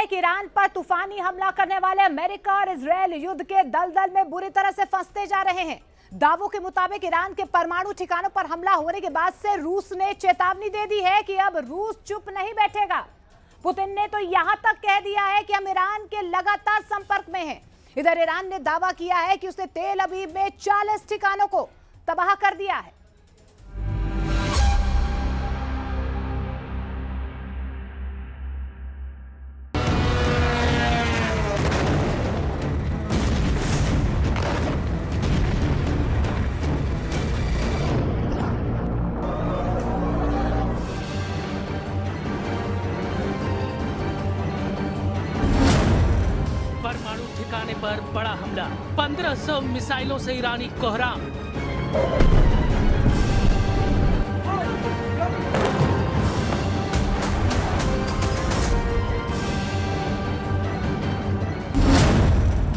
कि ईरान पर तूफानी हमला करने वाले अमेरिका और इजरायल युद्ध के दलदल में बुरी तरह से फंसते जा रहे हैं। दावों के मुताबिक ईरान के परमाणु ठिकानों पर हमला होने के बाद से रूस ने चेतावनी दे दी है कि अब रूस चुप नहीं बैठेगा। पुतिन ने तो यहां तक कह दिया है कि हम ईरान के लगातार संपर्क में हैं। इधर ईरान ने दावा किया है कि उसने तेल अवीव में 40 ठिकानों को तबाह कर दिया है। परमाणु ठिकाने पर बड़ा हमला, 1500 मिसाइलों से ईरानी कोहराम।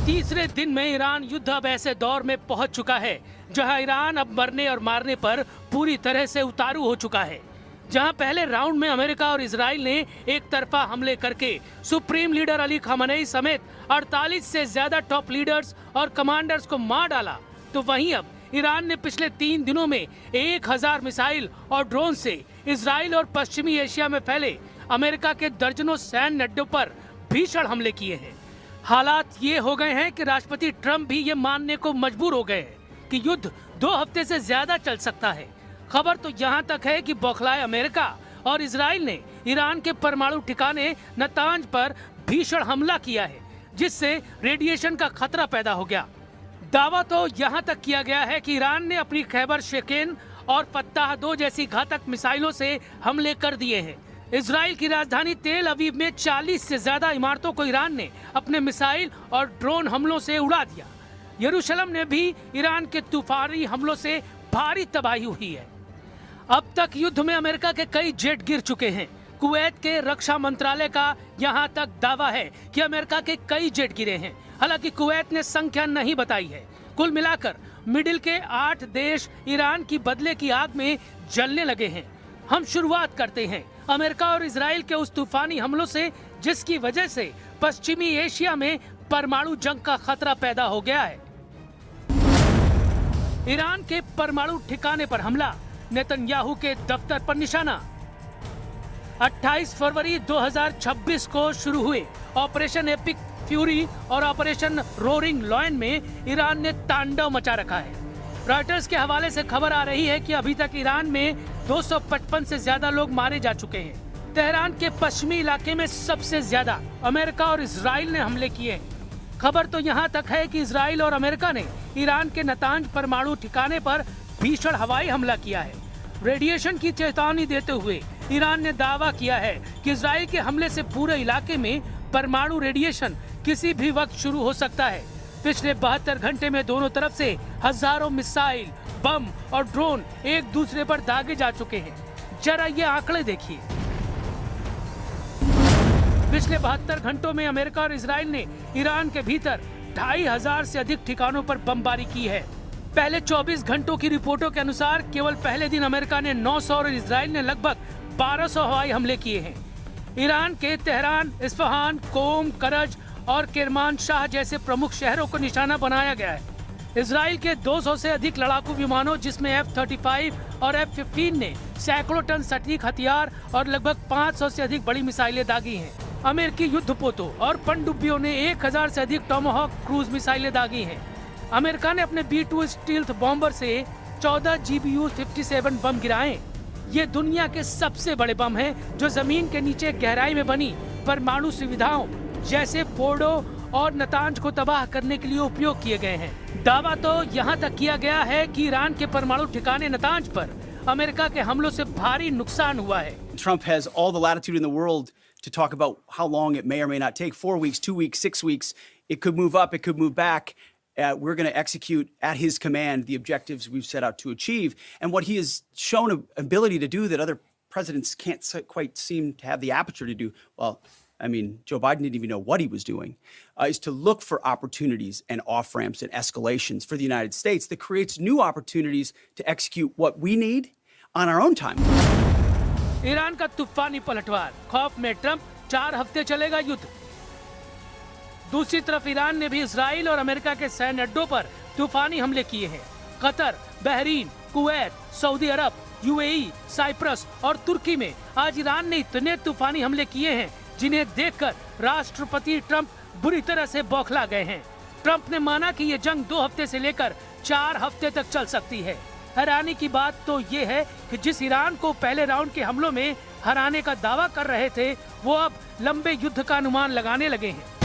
तीसरे दिन में ईरान युद्ध अब ऐसे दौर में पहुंच चुका है जहां ईरान अब मरने और मारने पर पूरी तरह से उतारू हो चुका है। जहां पहले राउंड में अमेरिका और इजराइल ने एक तरफा हमले करके सुप्रीम लीडर अली खamenei समेत 48 से ज्यादा टॉप लीडर्स और कमांडर्स को मार डाला, तो वहीं अब ईरान ने पिछले 3 दिनों में 1000 मिसाइल और ड्रोन से इजराइल और पश्चिमी एशिया में फैले अमेरिका के दर्जनों सैन्य अड्डों पर भीषण हमले किए हैं। हालात ये हो गए हैं कि राष्ट्रपति ट्रंप भी ये मानने को मजबूर हो गए हैं कि युद्ध 2 हफ्ते से ज्यादा चल सकता है। खबर तो यहाँ तक है कि बौखलाए अमेरिका और इजराइल ने ईरान के परमाणु ठिकाने नतांज पर भीषण हमला किया है, जिससे रेडिएशन का खतरा पैदा हो गया। दावा तो यहाँ तक किया गया है कि ईरान ने अपनी खैबर शेकेन और फत्ताह 2 जैसी घातक मिसाइलों से हमले कर दिए हैं। इजराइल की राजधानी तेल अवीव में 40 से ज्यादा इमारतों को ईरान ने अपने मिसाइल और ड्रोन हमलों से उड़ा दिया। यरूशलेम ने भी ईरान के तूफानी हमलों से भारी तबाही हुई है। अब तक युद्ध में अमेरिका के कई जेट गिर चुके हैं। कुवैत के रक्षा मंत्रालय का यहां तक दावा है कि अमेरिका के कई जेट गिरे हैं। हालांकि कुवैत ने संख्या नहीं बताई है। कुल मिलाकर मिडिल के 8 देश ईरान की बदले की आग में जलने लगे हैं। हम शुरुआत करते हैं अमेरिका और इजराइल के उस तूफानी हमलों से, जिसकी वजह से पश्चिमी एशिया में परमाणु जंग का खतरा पैदा हो गया है। ईरान के परमाणु ठिकाने पर हमला, नेतन्याहू के दफ्तर पर निशाना। 28 फरवरी 2026 को शुरू हुए ऑपरेशन एपिक फ्यूरी और ऑपरेशन रोरिंग लॉयन में ईरान ने तांडव मचा रखा है। रॉयटर्स के हवाले से खबर आ रही है कि अभी तक ईरान में 255 से ज्यादा लोग मारे जा चुके हैं। तेहरान के पश्चिमी इलाके में सबसे ज्यादा अमेरिका और इजराइल ने हमले किए हैं। खबर तो यहाँ तक है कि इजराइल और अमेरिका ने ईरान के नतांज परमाणु ठिकाने पर भीषण हवाई हमला किया है। रेडिएशन की चेतावनी देते हुए ईरान ने दावा किया है कि इजराइल के हमले से पूरे इलाके में परमाणु रेडिएशन किसी भी वक्त शुरू हो सकता है। पिछले 72 घंटे में दोनों तरफ से हजारों मिसाइल, बम और ड्रोन एक दूसरे पर दागे जा चुके हैं। जरा ये आंकड़े देखिए। पिछले 72 घंटों में अमेरिका और इजराइल ने ईरान के भीतर 2500 से अधिक ठिकानों पर बमबारी की है। पहले 24 घंटों की रिपोर्टों के अनुसार केवल पहले दिन अमेरिका ने 900 और इजराइल ने लगभग 1200 हवाई हमले किए हैं। ईरान के तेहरान, इस्फहान, कोम, करज और किरमानशाह जैसे प्रमुख शहरों को निशाना बनाया गया है। इजराइल के 200 से अधिक लड़ाकू विमानों, जिसमें F-35 और F-15 ने सैकड़ों टन सटीक हथियार और लगभग 500 से अधिक बड़ी मिसाइलें दागी हैं। अमेरिकी युद्धपोतों और पनडुब्बियों ने 1000 से अधिक टोमाहॉक क्रूज मिसाइलें दागी हैं। अमेरिका ने अपने B-2 स्टील्थ बॉम्बर से 14 GBU-57 बम गिराए। ये दुनिया के सबसे बड़े बम हैं जो जमीन के नीचे गहराई में बनी परमाणु सुविधाओं जैसे फोर्डो और नतांज को तबाह करने के लिए उपयोग किए गए हैं। दावा तो यहाँ तक किया गया है कि ईरान के परमाणु ठिकाने नतांज पर अमेरिका के हमलों से भारी नुकसान हुआ है। Trump has all the latitude in the world to talk about how long it may or may not take. 4 weeks, 2 weeks, 6 weeks. It could move up, it could move back. We're going to execute at his command the objectives we've set out to achieve. And what he has shown an ability to do that other presidents can't quite seem to have the aperture to do, well, I mean, Joe Biden didn't even know what he was doing, is to look for opportunities and off-ramps and escalations for the United States that creates new opportunities to execute what we need on our own time. Iran का तूफानी पलटवार, खौफ में Trump, 4 हफ्ते चलेगा युद्ध। दूसरी तरफ ईरान ने भी इजराइल और अमेरिका के सैन्य अड्डों पर तूफानी हमले किए हैं। कतर, बहरीन, कुवैत, सऊदी अरब, यूएई, साइप्रस और तुर्की में आज ईरान ने इतने तूफानी हमले किए हैं जिन्हें देखकर राष्ट्रपति ट्रंप बुरी तरह से बौखला गए हैं। ट्रंप ने माना कि ये जंग 2 हफ्ते से लेकर 4 हफ्ते तक चल सकती है। हैरानी की बात तो ये है कि जिस ईरान को पहले राउंड के हमलों में हराने का दावा कर रहे थे, वो अब लंबे युद्ध का अनुमान लगाने लगे हैं।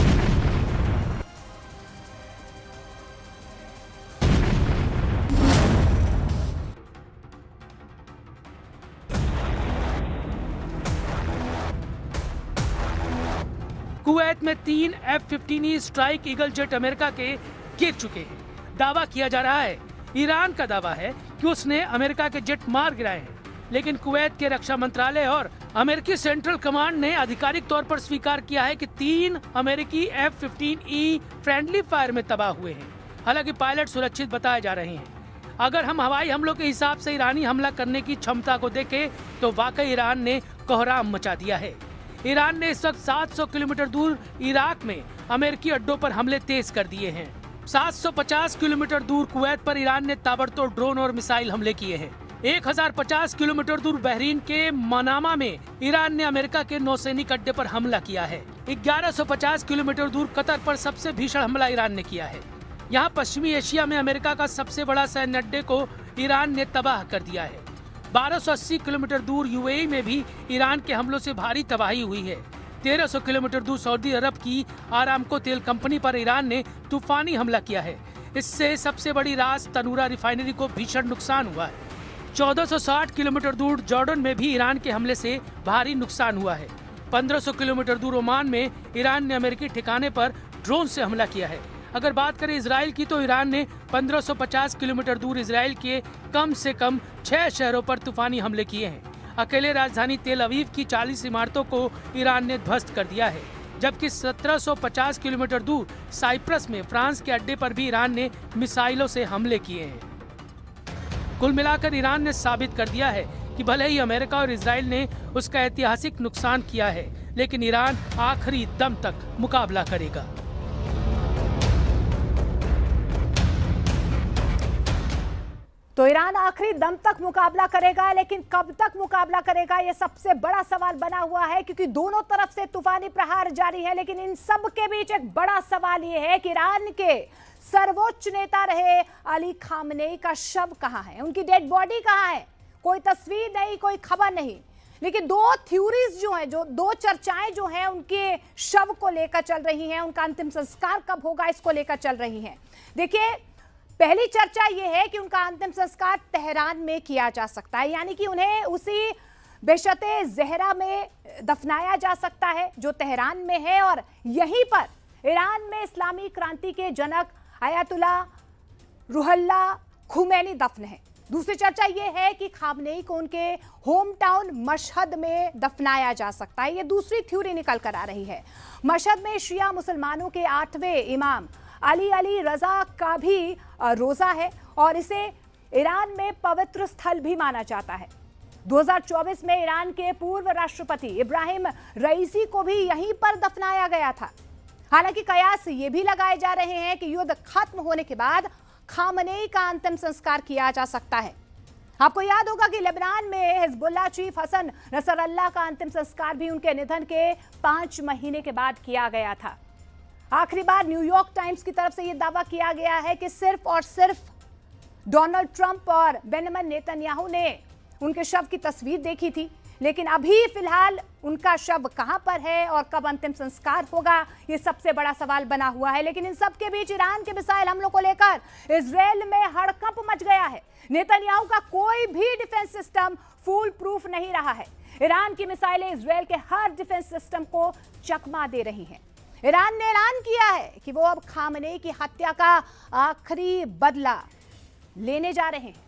कुवैत में 3 F-15E strike eagle jet America के गिर चुके हैं। दावा किया जा रहा है, ईरान का दावा है कि उसने अमेरिका के जेट मार गिराए हैं, लेकिन कुवैत के रक्षा मंत्रालय और अमेरिकी सेंट्रल कमांड ने आधिकारिक तौर पर स्वीकार किया है कि 3 अमेरिकी F-15E फ्रेंडली फायर में तबाह हुए हैं। हालांकि पायलट सुरक्षित बताए जा रहे हैं। अगर हम हवाई हमलों के हिसाब से ईरानी हमला करने की क्षमता को देखें तो वाकई ईरान ने कोहराम मचा दिया है। ईरान ने इस वक्त 700 किलोमीटर दूर इराक में अमेरिकी अड्डों पर हमले तेज कर दिए हैं। 750 किलोमीटर दूर कुवैत पर ईरान ने ताबड़तोड़ ड्रोन और मिसाइल हमले किए हैं। 1050 किलोमीटर दूर बहरीन के मनामा में ईरान ने अमेरिका के नौसैनिक अड्डे पर हमला किया है। 1150 किलोमीटर दूर कतर पर सबसे भीषण हमला ईरान ने किया है। यहाँ पश्चिमी एशिया में अमेरिका का सबसे बड़ा सैन्य अड्डे को ईरान ने तबाह कर दिया है। 1280 किलोमीटर दूर यूएई में भी ईरान के हमलों से भारी तबाही हुई है। 1300 किलोमीटर दूर सऊदी अरब की आरामको तेल कंपनी पर ईरान ने तूफानी हमला किया है। इससे सबसे बड़ी रास तनूरा रिफाइनरी को भीषण नुकसान हुआ है। 1460 किलोमीटर दूर जॉर्डन में भी ईरान के हमले से भारी नुकसान हुआ है। 1500 किलोमीटर दूर ओमान में ईरान ने अमेरिकी ठिकाने पर ड्रोन से हमला किया है। अगर बात करें इजराइल की तो ईरान ने 1550 किलोमीटर दूर इजराइल के कम से कम 6 शहरों पर तूफानी हमले किए हैं। अकेले राजधानी तेल अवीव की 40 इमारतों को ईरान ने ध्वस्त कर दिया है, जबकि 1750 किलोमीटर दूर साइप्रस में फ्रांस के अड्डे पर भी ईरान ने मिसाइलों से हमले किए हैं। कुल मिलाकर ईरान ने साबित कर दिया है कि भले ही अमेरिका और इजराइल ने उसका ऐतिहासिक नुकसान किया है, लेकिन ईरान आखिरी दम तक मुकाबला करेगा। तो ईरान आखिरी दम तक मुकाबला करेगा, लेकिन कब तक मुकाबला करेगा ये सबसे बड़ा सवाल बना हुआ है, क्योंकि दोनों तरफ से तूफानी प्रहार जारी है। लेकिन इन सब के बीच एक बड़ा सवाल ये है कि ईरान के सर्वोच्च नेता रहे अली खामनेई का शव कहाँ है, उनकी डेड बॉडी कहाँ है? कोई तस्वीर नहीं, कोई खबर नहीं। लेकिन 2 थ्योरीज जो हैं, जो 2 चर्चाएं जो हैं उनके शव को लेकर चल रही हैं, उनका अंतिम संस्कार कब होगा इसको लेकर चल रही हैं। देखिए, पहली चर्चा यह है कि उनका अंतिम संस्कार तेहरान में किया जा सकता है, यानी कि उन्हें उसी बेशते ज़हरा में दफनाया जा सकता है जो तेहरान में है, और यहीं पर ईरान में इस्लामी क्रांति के जनक आयतुल्ला रुहल्ला खुमैनी दफन है। दूसरी चर्चा यह है कि खामनेई को उनके होम टाउन मशहद में दफनाया जा सकता है। ये दूसरी थ्योरी निकल कर आ रही है। मशहद में शिया मुसलमानों के 8वें इमाम अली रजा का भी रोजा है और इसे ईरान में पवित्र स्थल भी माना जाता है। 2024 में ईरान के पूर्व राष्ट्रपति इब्राहिम रईसी को भी यहीं पर दफनाया गया था। हालांकि कयास ये भी लगाए जा रहे हैं कि युद्ध खत्म होने के बाद खामनेई का अंतिम संस्कार किया जा सकता है। आपको याद होगा कि लेबनान में हिजबुल्लाह चीफ हसन नसरल्लाह का अंतिम संस्कार भी उनके निधन के 5 महीने के बाद किया गया था। आखिरी बार न्यूयॉर्क टाइम्स की तरफ से यह दावा किया गया है कि सिर्फ और सिर्फ डोनाल्ड ट्रंप और बेंजामिन नेतन्याहू ने उनके शव की तस्वीर देखी थी, लेकिन अभी फिलहाल उनका शव कहां पर है और कब अंतिम संस्कार होगा ये सबसे बड़ा सवाल बना हुआ है। लेकिन इन सब के बीच ईरान के मिसाइल हमलों को लेकर इजराइल में हड़कंप मच गया है। नेतन्याहू का कोई भी डिफेंस सिस्टम फूल प्रूफ नहीं रहा है। ईरान की मिसाइलें इजराइल के हर डिफेंस सिस्टम को चकमा दे रही हैं। ईरान ने ऐलान किया है कि वो अब खामनेई की हत्या का आखिरी बदला लेने जा रहे हैं।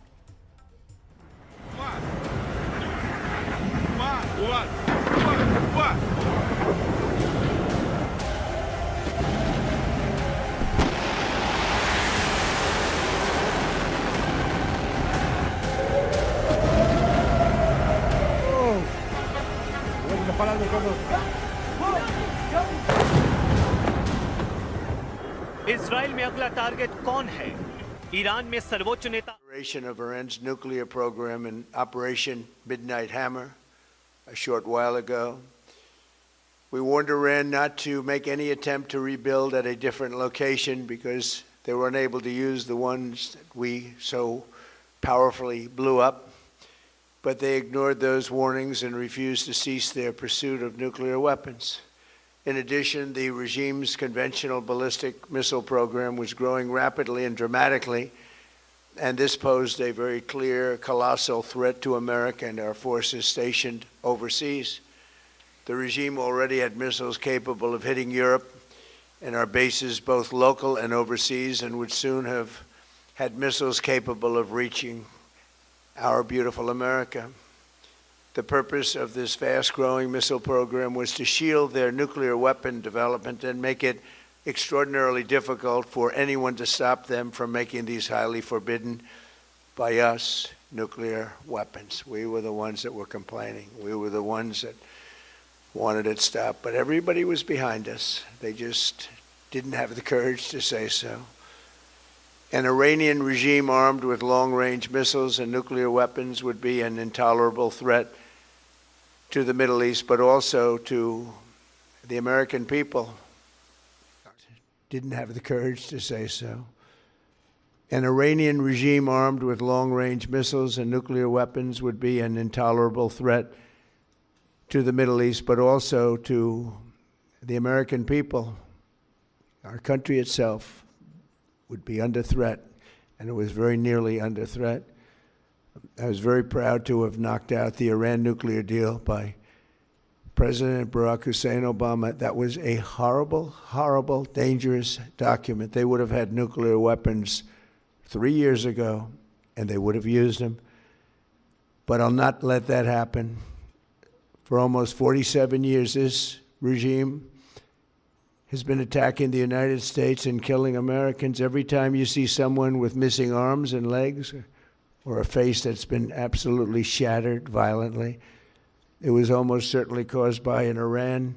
इजराइल में अगला टारगेट कौन है? ईरान में सर्वोच्च नेता Of Iran's nuclear program in Operation Midnight Hammer a short while ago. We warned Iran not to make any attempt to rebuild at a different location because they were unable to use the ones that we so powerfully blew up. But they ignored those warnings and refused to cease their pursuit of nuclear weapons. In addition, the regime's conventional ballistic missile program was growing rapidly and dramatically, and this posed a very clear, colossal threat to America and our forces stationed overseas. The regime already had missiles capable of hitting Europe and our bases, both local and overseas, and would soon have had missiles capable of reaching our beautiful America. The purpose of this fast-growing missile program was to shield their nuclear weapon development and make it extraordinarily difficult for anyone to stop them from making these highly forbidden by us nuclear weapons. We were the ones that were complaining. We were the ones that wanted it stopped. But everybody was behind us. They just didn't have the courage to say so. An Iranian regime armed with long-range missiles and nuclear weapons would be an intolerable threat to the Middle East, but also to the American people. Didn't have the courage to say so. An Iranian regime armed with long-range missiles and nuclear weapons would be an intolerable threat to the Middle East, but also to the American people. Our country itself would be under threat, and it was very nearly under threat. I was very proud to have knocked out the Iran nuclear deal by President Barack Hussein Obama. That was a horrible, horrible, dangerous document. They would have had nuclear weapons 3 years ago, and they would have used them. But I'll not let that happen. For almost 47 years, this regime has been attacking the United States and killing Americans. Every time you see someone with missing arms and legs or a face that's been absolutely shattered violently, it was almost certainly caused by an Iran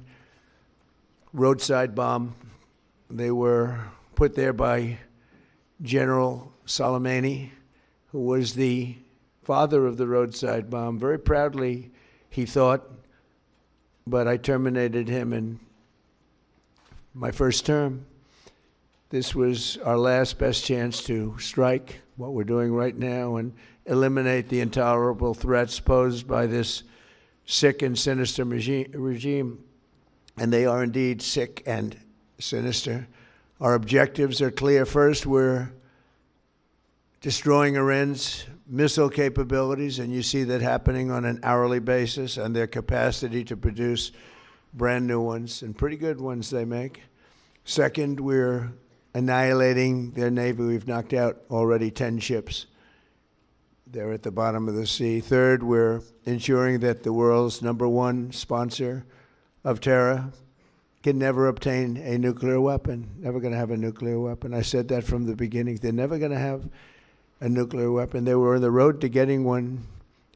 roadside bomb. They were put there by General Soleimani, who was the father of the roadside bomb. Very proudly, he thought, but I terminated him in my first term. This was our last best chance to strike what we're doing right now and eliminate the intolerable threats posed by this sick and sinister regime. And they are indeed sick and sinister. Our objectives are clear. First, we're destroying Iran's missile capabilities, and you see that happening on an hourly basis, and their capacity to produce brand new ones, and pretty good ones they make. Second, we're annihilating their Navy. We've knocked out already 10 ships. They're at the bottom of the sea. Third, we're ensuring that the world's #1 sponsor of terror can never obtain a nuclear weapon, never going to have a nuclear weapon. I said that from the beginning. They're never going to have a nuclear weapon. They were on the road to getting one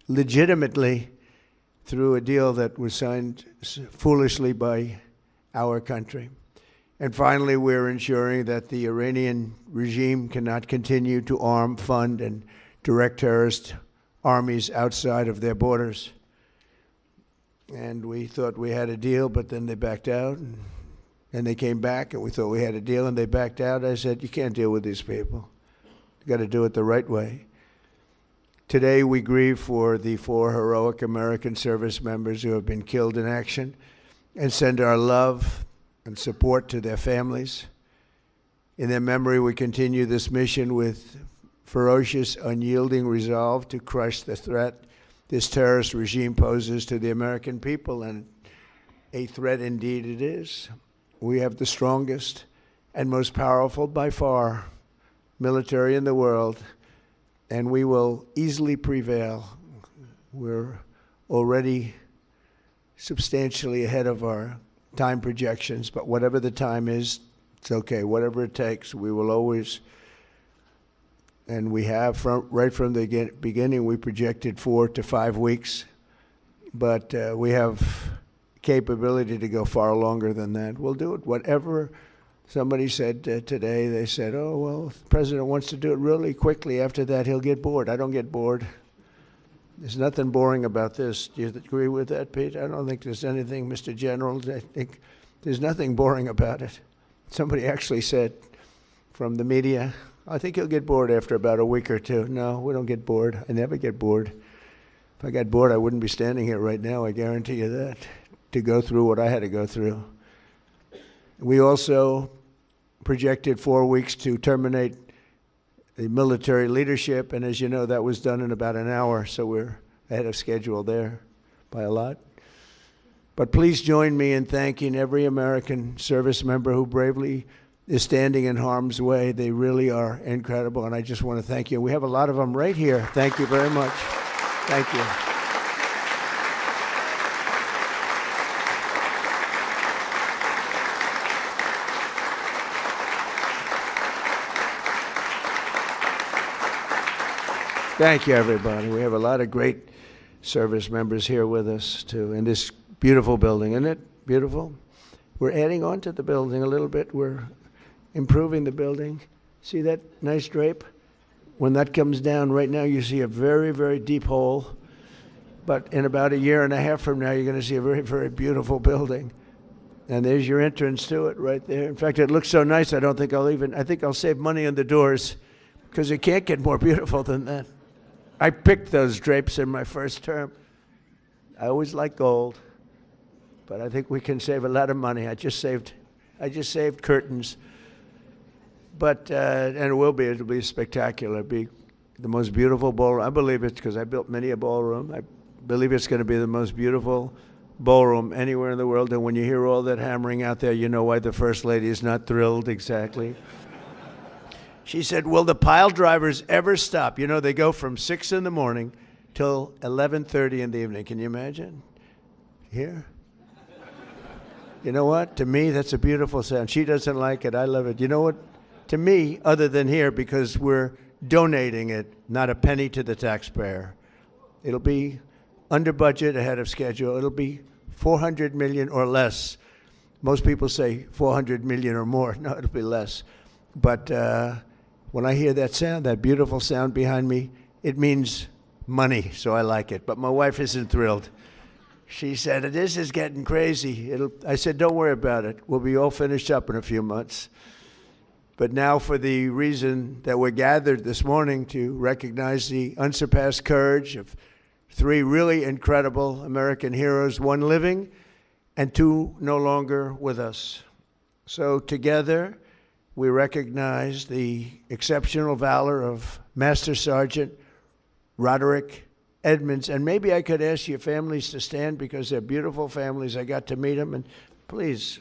legitimately through a deal that was signed foolishly by our country. And finally, we're ensuring that the Iranian regime cannot continue to arm, fund, and direct terrorist armies outside of their borders. And we thought we had a deal, but then they backed out. And they came back, and we thought we had a deal, and they backed out. I said, you can't deal with these people. You got to do it the right way. Today, we grieve for the 4 heroic American service members who have been killed in action and send our love and support to their families. In their memory, we continue this mission with ferocious, unyielding resolve to crush the threat this terrorist regime poses to the American people, and a threat indeed it is. We have the strongest and most powerful by far military in the world, and we will easily prevail. We're already substantially ahead of our time projections, but whatever the time is, it's okay. Whatever it takes, we will always, and we have right from the beginning, we projected 4 to 5 weeks, but we have capability to go far longer than that. We'll do it, whatever Somebody said today, they said, oh, well, if the president wants to do it really quickly, after that he'll get bored. I don't get bored. There's nothing boring about this. Do you agree with that, Pete? I don't think there's anything, Mr. General. I think there's nothing boring about it. Somebody actually said from the media, I think he'll get bored after about a week or two. No, we don't get bored. I never get bored. If I got bored, I wouldn't be standing here right now, I guarantee you that, to go through what I had to go through. We also projected 4 weeks to terminate the military leadership, and as you know, that was done in about an hour, so we're ahead of schedule there by a lot. But please join me in thanking every American service member who bravely is standing in harm's way. They really are incredible, and I just want to thank you. We have a lot of them right here. Thank you very much. Thank you. Thank you, everybody. We have a lot of great service members here with us, too, in this beautiful building. Isn't it beautiful? We're adding on to the building a little bit. We're improving the building. See that nice drape? When that comes down, right now you see a very, very deep hole. But in about a year and a half from now, you're going to see a very, very beautiful building. And there's your entrance to it right there. In fact, it looks so nice, I think I'll save money on the doors, because it can't get more beautiful than that. I picked those drapes in my first term. I always like gold, but I think we can save a lot of money. I just saved curtains. But, and it'll be spectacular. It'll be the most beautiful ballroom. I believe it's because I built many a ballroom. I believe it's going to be the most beautiful ballroom anywhere in the world. And when you hear all that hammering out there, you know why the First Lady is not thrilled exactly. She said, will the pile drivers ever stop? You know, they go from 6 in the morning till 11:30 in the evening. Can you imagine? Here? You know what? To me, that's a beautiful sound. She doesn't like it. I love it. You know what? To me, other than here, because we're donating it, not a penny to the taxpayer. It'll be under budget, ahead of schedule. It'll be $400 million or less. Most people say $400 million or more. No, it'll be less. But when I hear that sound, that beautiful sound behind me, it means money, so I like it. But my wife isn't thrilled. She said, this is getting crazy. I said, don't worry about it. We'll be all finished up in a few months. But now for the reason that we're gathered this morning to recognize the unsurpassed courage of 3 really incredible American heroes, 1 living and 2 no longer with us. So together, we recognize the exceptional valor of Master Sergeant Roderick Edmonds. And maybe I could ask your families to stand, because they're beautiful families. I got to meet them, and please.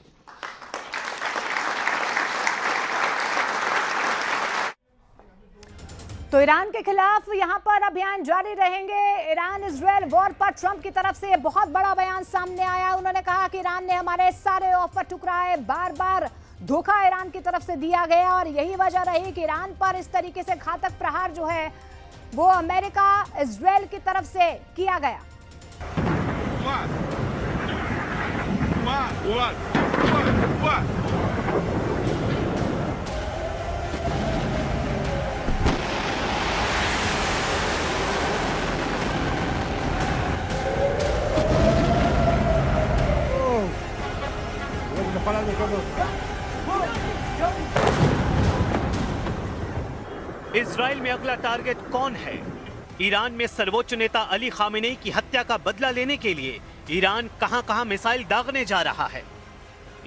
तो Iran के खिलाफ यहां पर अभियान जारी रहेंगे। Iran Israel war पर Trump की तरफ से बहुत बड़ा बयान सामने आया। उन्होंने कहा कि ईरान ने हमारे सारे ऑफर ठुकराए, बार-बार धोखा ईरान की तरफ से दिया गया और यही वजह रही कि ईरान पर इस तरीके से घातक प्रहार जो है वो अमेरिका इजरायल की तरफ से किया गया। इजराइल में अगला टारगेट कौन है? ईरान में सर्वोच्च नेता अली खामेनेई की हत्या का बदला लेने के लिए ईरान कहां-कहां मिसाइल दागने जा रहा है।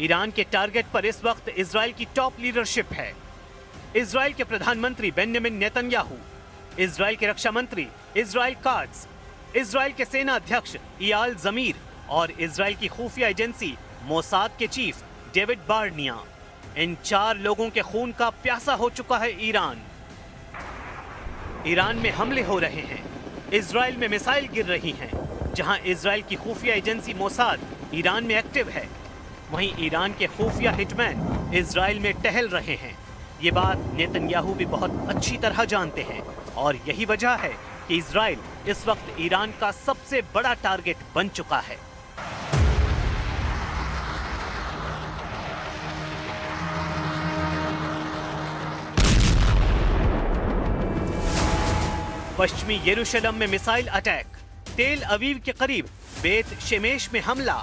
ईरान के टारगेट पर इस वक्त इजराइल की टॉप लीडरशिप है। इजराइल के प्रधानमंत्री बेंजामिन नेतन्याहू, इजराइल के रक्षा मंत्री इजराइल काट्ज, इजराइल के सेना अध्यक्ष इयाल जमीर और इजराइल की खुफिया एजेंसी मोसाद के चीफ डेविड बार्निया। इन 4 लोगों के खून का प्यासा हो चुका है ईरान। ईरान में हमले हो रहे हैं, इजराइल में मिसाइल गिर रही हैं। जहां इजराइल की खुफिया एजेंसी मोसाद ईरान में एक्टिव है, वहीं ईरान के खुफिया हिटमैन इजराइल में टहल रहे हैं। ये बात नेतन्याहू भी बहुत अच्छी तरह जानते हैं और यही वजह है कि इजराइल इस वक्त ईरान का सबसे बड़ा टारगेट बन चुका है। पश्चिमी यरूशलेम में मिसाइल अटैक, तेल अवीव के करीब बेत शेमेश में हमला।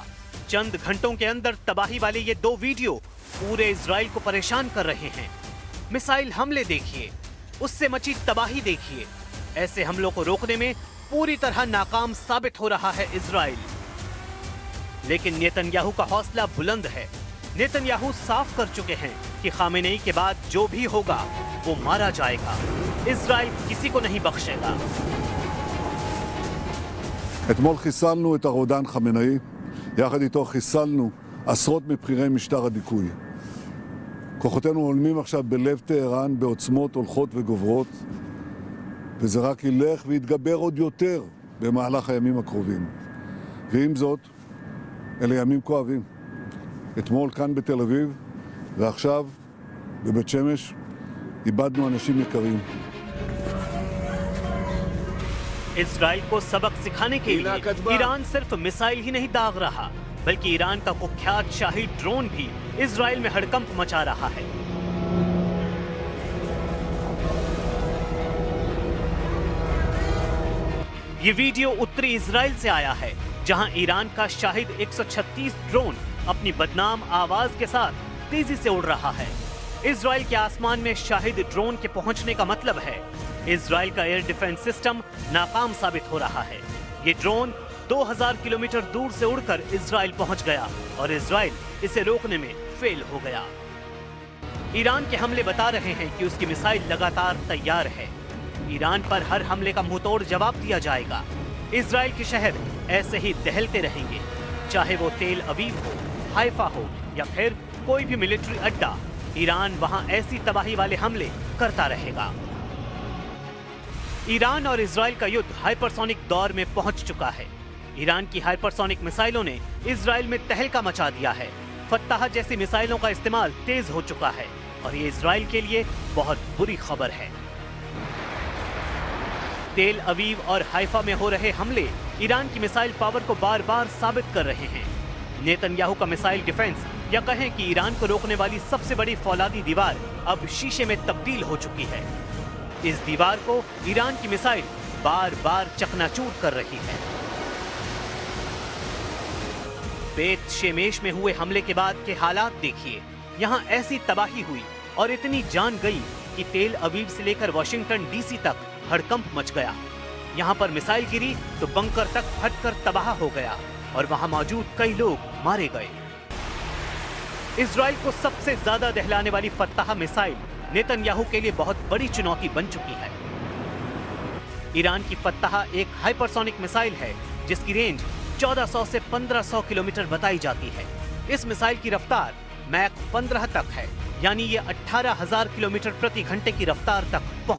चंद घंटों के अंदर तबाही वाले ये दो वीडियो पूरे इजराइल को परेशान कर रहे हैं। मिसाइल हमले देखिए, उससे मची तबाही देखिए। ऐसे हमलों को रोकने में पूरी तरह नाकाम साबित हो रहा है इजराइल। लेकिन नेतन्याहू का हौसला बुलंद है। नेतन्याहू साफ कर चुके हैं कि खामेनेई के बाद जो भी होगा वो मारा जाएगा। इजराइल किसी को नहीं बख्शेगा। אתמול חיסלנו את הרודן חמינאי, יחד איתו חיסלנו עשרות מבכירי משטר הדיכוי. כוחותינו הולמים עכשיו בלב טהרן בעוצמות הולכות וגוברות, וזה רק ילך ויתגבר עוד יותר במהלך הימים הקרובים. ועם זאת, אלה ימים כואבים. אתמול כאן בתל אביב, ועכשיו בבית שמש, איבדנו אנשים יקרים. इजराइल को सबक सिखाने के लिए ईरान सिर्फ मिसाइल ही नहीं दाग रहा, बल्कि ईरान का कुख्यात शाही ड्रोन भी इजराइल में हड़कंप मचा रहा है। ये वीडियो उत्तरी इजराइल से आया है, जहां ईरान का शाहिद 136 ड्रोन अपनी बदनाम आवाज के साथ तेजी से उड़ रहा है। इजराइल के आसमान में शाहिद ड्रोन के पहुंचने का मतलब है इजराइल का एयर डिफेंस सिस्टम नाकाम साबित हो रहा है। ये ड्रोन 2000 किलोमीटर दूर से उड़कर इजराइल पहुंच गया और इजराइल इसे रोकने में फेल हो गया। ईरान के हमले बता रहे हैं कि उसकी मिसाइल लगातार तैयार है। ईरान पर हर हमले का मुंहतोड़ जवाब दिया जाएगा। इजराइल के शहर ऐसे ही दहलते रहेंगे, चाहे वो तेल अवीव हो, हाइफा हो या फिर कोई भी मिलिट्री अड्डा। ईरान वहां ऐसी तबाही वाले हमले करता रहेगा। ईरान और इजराइल का युद्ध हाइपरसोनिक दौर में पहुंच चुका है। ईरान की हाइपरसोनिक मिसाइलों ने इजराइल में तहलका मचा दिया है। फत्ताह जैसी मिसाइलों का इस्तेमाल तेज हो चुका है और ये इजराइल के लिए बहुत बुरी खबर है। तेल अवीव और हाइफा में हो रहे हमले ईरान की मिसाइल पावर को बार बार साबित कर रहे हैं। नेतन्याहू का मिसाइल डिफेंस या कहें कि ईरान को रोकने वाली सबसे बड़ी फौलादी दीवार अब शीशे में तब्दील हो चुकी है। इस दीवार को ईरान की मिसाइल बार बार चकनाचूर कर रही है। बेत शेमेश में हुए हमले के बाद के हालात देखिए। यहां ऐसी तबाही हुई और इतनी जान गई कि तेल अवीव से लेकर वॉशिंगटन डीसी तक हड़कंप मच गया। यहां पर मिसाइल गिरी तो बंकर तक फटकर तबाह हो गया और वहां मौजूद कई लोग मारे गए। इजराइल को सबसे ज्यादा दहलाने वाली फत्ताह मिसाइल नेतन्याहू के लिए बहुत बड़ी चुनौती बन चुकी है। ईरान की फत्ताह एक हाइपरसोनिक मिसाइल है जिसकी रेंज 1400 से 1500 किलोमीटर बताई जाती है। इस मिसाइल की रफ्तार मैक 15 तक है, यानी ये 18,000 किलोमीटर प्रति घंटे की रफ्तार तक